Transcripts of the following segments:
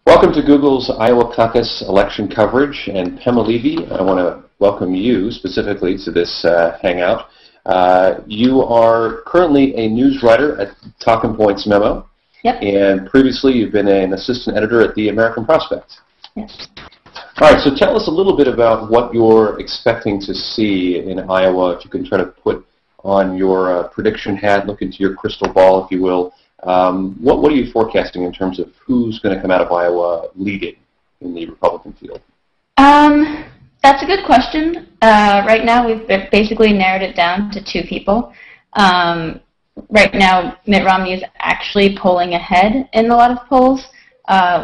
Welcome to Google's Iowa caucus election coverage, and Pema Levy, I want to welcome you specifically to this Hangout. You are currently a news writer at Talking Points Memo, Yep. and previously you've been an assistant editor at the American Prospect. Yes. All right, so tell us a little bit about what you're expecting to see in Iowa, if you can try to put on your prediction hat, look into your crystal ball, if you will. What are you forecasting in terms of who's going to come out of Iowa leading in the Republican field? That's a good question. Right now we've basically narrowed it down to two people. Right now Mitt Romney is actually polling ahead in a lot of polls,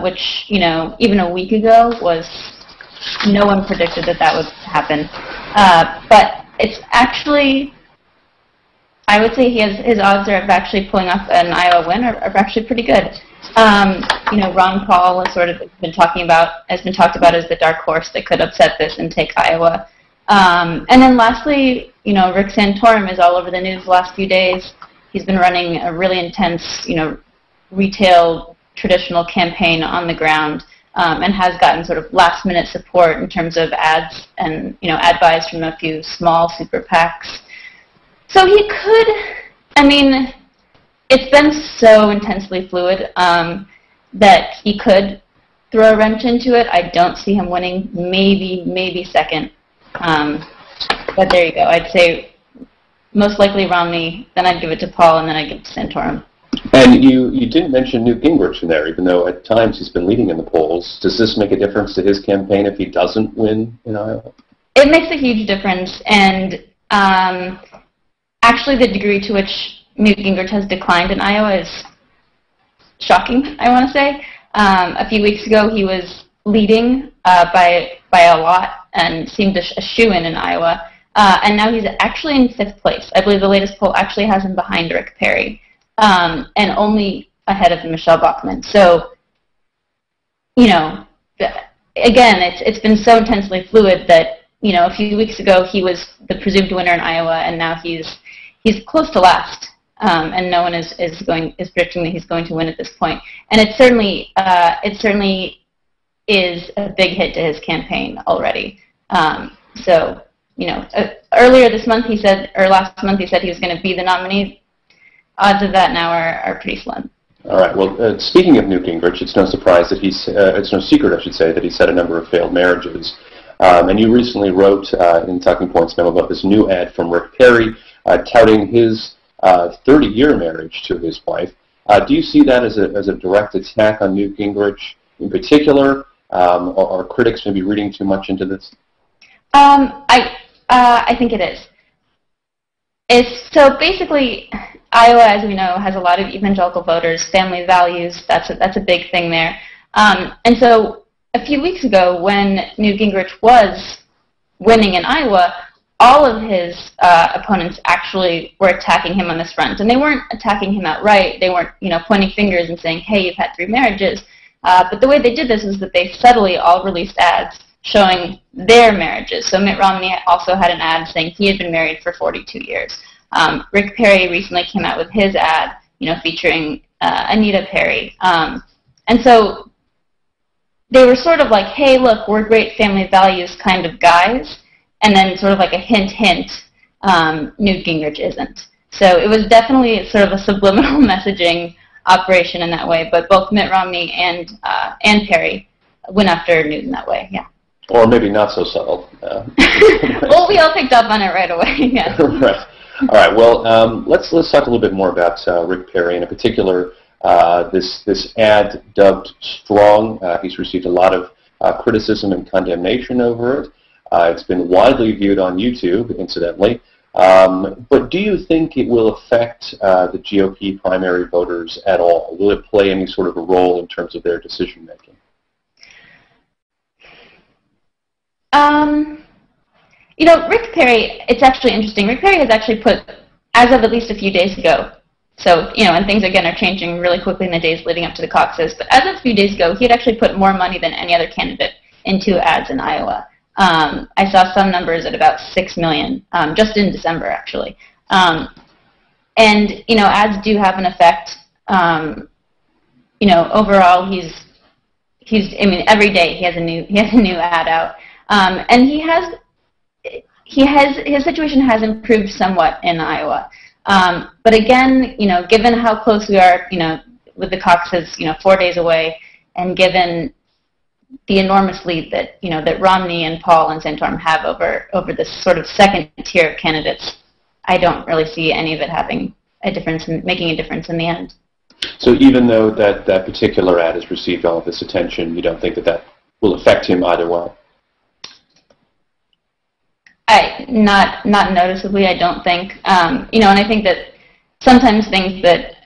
which, you know, even a week ago was no one predicted that would happen. But it's actually, I would say his odds of actually pulling off an Iowa win are actually pretty good. You know, Ron Paul has sort of been talked about as the dark horse that could upset this and take Iowa. And then lastly, you know, Rick Santorum is all over the news the last few days. He's been running a really intense, you know, retail traditional campaign on the ground, and has gotten sort of last-minute support in terms of ads and, you know, ad buys from a few small super PACs. So he could, I mean, it's been so intensely fluid that he could throw a wrench into it. I don't see him winning, maybe second. But there you go. I'd say most likely Romney, then I'd give it to Paul, and then I'd give it to Santorum. And you didn't mention Newt Gingrich in there, even though at times he's been leading in the polls. Does this make a difference to his campaign if he doesn't win in Iowa? It makes a huge difference, and actually, the degree to which Newt Gingrich has declined in Iowa is shocking, I want to say. A few weeks ago, he was leading by a lot and seemed a shoo-in in Iowa. And now he's actually in 5th place. I believe the latest poll actually has him behind Rick Perry, and only ahead of Michelle Bachmann. So, you know, again, it's been so intensely fluid that, you know, a few weeks ago he was the presumed winner in Iowa, and now he's close to last, and no one is predicting that he's going to win at this point. And it certainly is a big hit to his campaign already. So, you know, earlier this month he said, or last month he said he was going to be the nominee. Odds of that now are pretty slim. All right. Well, speaking of Newt Gingrich, it's no surprise that it's no secret, I should say, that he's had a number of failed marriages. And you recently wrote in Talking Points Memo about this new ad from Rick Perry touting his 30-year marriage to his wife. Do you see that as a direct attack on Newt Gingrich in particular? Are critics maybe reading too much into this? I think it is. So basically, Iowa, as we know, has a lot of evangelical voters, family values. That's a big thing there. And so a few weeks ago, when Newt Gingrich was winning in Iowa, all of his opponents actually were attacking him on this front, and they weren't attacking him outright. They weren't, you know, pointing fingers and saying, "Hey, you've had 3 marriages." But the way they did this is that they subtly all released ads showing their marriages. So Mitt Romney also had an ad saying he had been married for 42 years. Rick Perry recently came out with his ad, you know, featuring Anita Perry. And so they were sort of like, "Hey, look, we're great family values kind of guys." And then sort of like a hint, Newt Gingrich isn't. So it was definitely sort of a subliminal messaging operation in that way. But both Mitt Romney and Perry went after Newt in that way, yeah. Or maybe not so subtle. Well, we all picked up on it right away, yeah. Right. All right. Well, let's talk a little bit more about Rick Perry, and in particular this ad dubbed "Strong." He's received a lot of criticism and condemnation over it. It's been widely viewed on YouTube, incidentally. But do you think it will affect the GOP primary voters at all? Will it play any sort of a role in terms of their decision-making? You know, Rick Perry, it's actually interesting. Rick Perry has actually put, as of at least a few days ago, so, you know, and things, again, are changing really quickly in the days leading up to the caucuses, but as of a few days ago, he had actually put more money than any other candidate into ads in Iowa. I saw some numbers at about $6 million, just in December, actually. And, you know, ads do have an effect. You know, overall, I mean, every day he has a new ad out, and his situation has improved somewhat in Iowa. But again, given how close we are, with the caucuses, 4 days away, and given the enormous lead that that Romney and Paul and Santorum have over this sort of second tier of candidates, I don't really see any of it having making a difference in the end. So even though that particular ad has received all of this attention, you don't think that will affect him either way? Not noticeably, I don't think. And I think that sometimes things that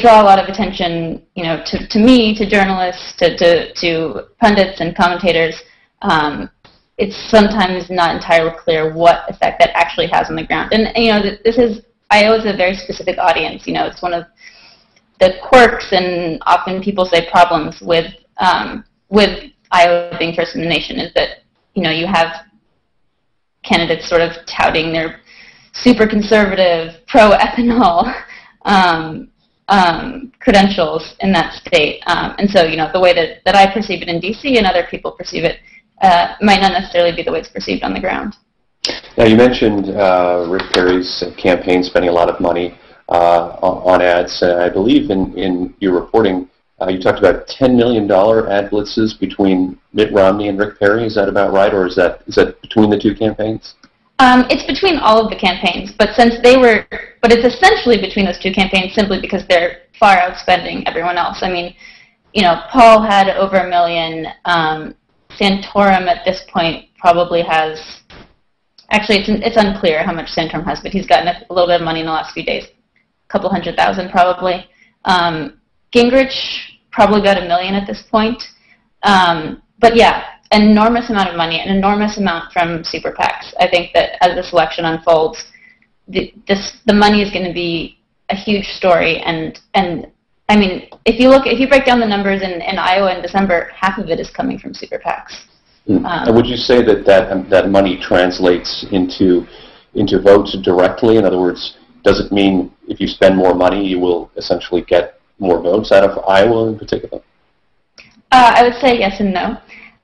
draw a lot of attention, to me, to journalists, to pundits and commentators, it's sometimes not entirely clear what effect that actually has on the ground. And Iowa is a very specific audience. It's one of the quirks and often people say problems with Iowa being first in the nation is that you have candidates sort of touting their super conservative, pro-ethanol credentials in that state. And so, the way that I perceive it in D.C. and other people perceive it might not necessarily be the way it's perceived on the ground. Now, you mentioned Rick Perry's campaign spending a lot of money on ads. I believe in your reporting, you talked about $10 million ad blitzes between Mitt Romney and Rick Perry. Is that about right, or is that between the two campaigns? It's between all of the campaigns, but it's essentially between those two campaigns simply because they're far outspending everyone else. I mean, Paul had over $1 million. Santorum at this point probably has. Actually, it's unclear how much Santorum has, but he's gotten a little bit of money in the last few days, a couple $100,000 probably. Gingrich probably got $1 million at this point. But yeah, an enormous amount of money, an enormous amount from super PACs. I think that as this election unfolds, the money is going to be a huge story. And I mean, if you break down the numbers in Iowa in December, half of it is coming from super PACs. And would you say that money translates into votes directly? In other words, does it mean if you spend more money, you will essentially get more votes out of Iowa in particular? I would say yes and no.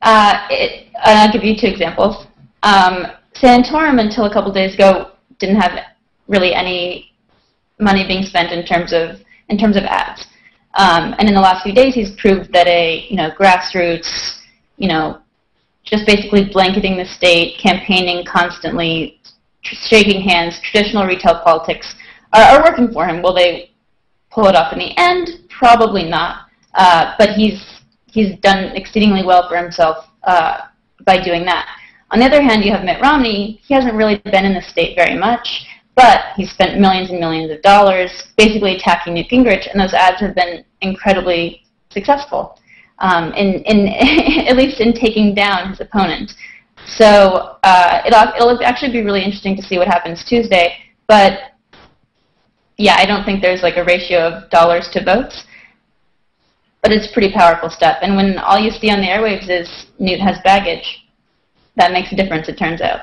I'll give you two examples. Santorum, until a couple days ago, didn't have really any money being spent in terms of ads. And in the last few days, he's proved that grassroots, just basically blanketing the state, campaigning constantly, shaking hands, traditional retail politics are working for him. Will they pull it off in the end? Probably not. But he's done exceedingly well for himself by doing that. On the other hand, you have Mitt Romney. He hasn't really been in the state very much, but he's spent millions and millions of dollars basically attacking Newt Gingrich, and those ads have been incredibly successful, at least in taking down his opponent. So it'll actually be really interesting to see what happens Tuesday. But yeah, I don't think there's like a ratio of dollars to votes, but it's a pretty powerful step. And when all you see on the airwaves is Newt has baggage, that makes a difference, it turns out.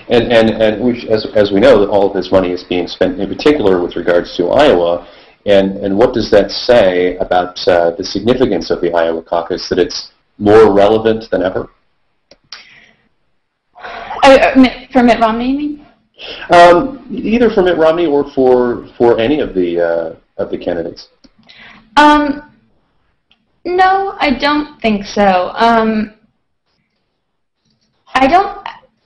And as we know, all of this money is being spent in particular with regards to Iowa. And what does that say about the significance of the Iowa caucus, that it's more relevant than ever? For Mitt Romney, you mean? Either for Mitt Romney or for any of the candidates. No, I don't think so.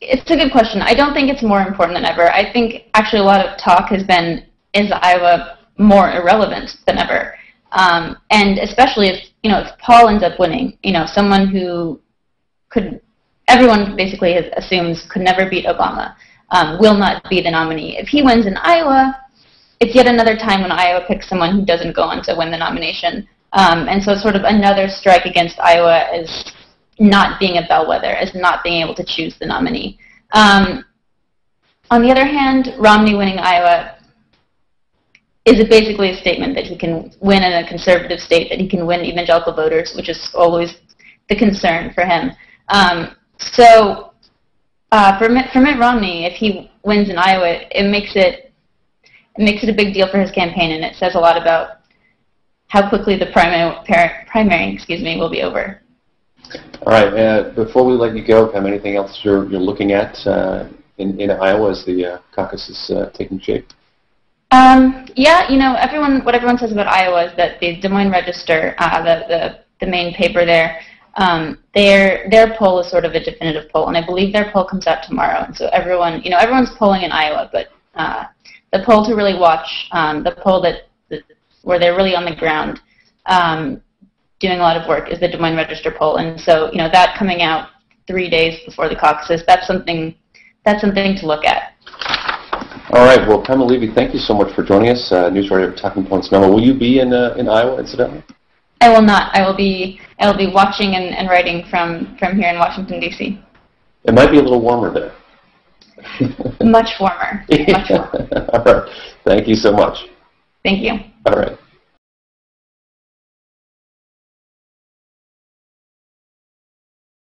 It's a good question. I don't think it's more important than ever. I think actually a lot of talk has been, is Iowa more irrelevant than ever? And especially if Paul ends up winning, someone who everyone basically assumes could never beat Obama, will not be the nominee. If he wins in Iowa, it's yet another time when Iowa picks someone who doesn't go on to win the nomination. And so it's sort of another strike against Iowa as not being a bellwether, as not being able to choose the nominee. On the other hand, Romney winning Iowa is basically a statement that he can win in a conservative state, that he can win evangelical voters, which is always the concern for him. So for Mitt Romney, if he wins in Iowa, it makes it a big deal for his campaign, and it says a lot about how quickly the primary will be over. All right. Before we let you go, Pam, anything else you're looking at in Iowa as the caucus is taking shape? Yeah, you know, what everyone says about Iowa is that the Des Moines Register, the main paper there, their poll is sort of a definitive poll, and I believe their poll comes out tomorrow. And so everyone's polling in Iowa, but the poll to really watch, the poll where they're really on the ground doing a lot of work is the Des Moines Register poll. And so, you know, that coming out 3 days before the caucuses, that's something to look at. All right. Well, Pema Levy, thank you so much for joining us. News writer of Talking Points Memo. Will you be in Iowa, incidentally? I will not. I will be watching and writing from here in Washington, D.C. It might be a little warmer there. Much warmer. Much warmer. All right. Thank you so much. Thank you. All right.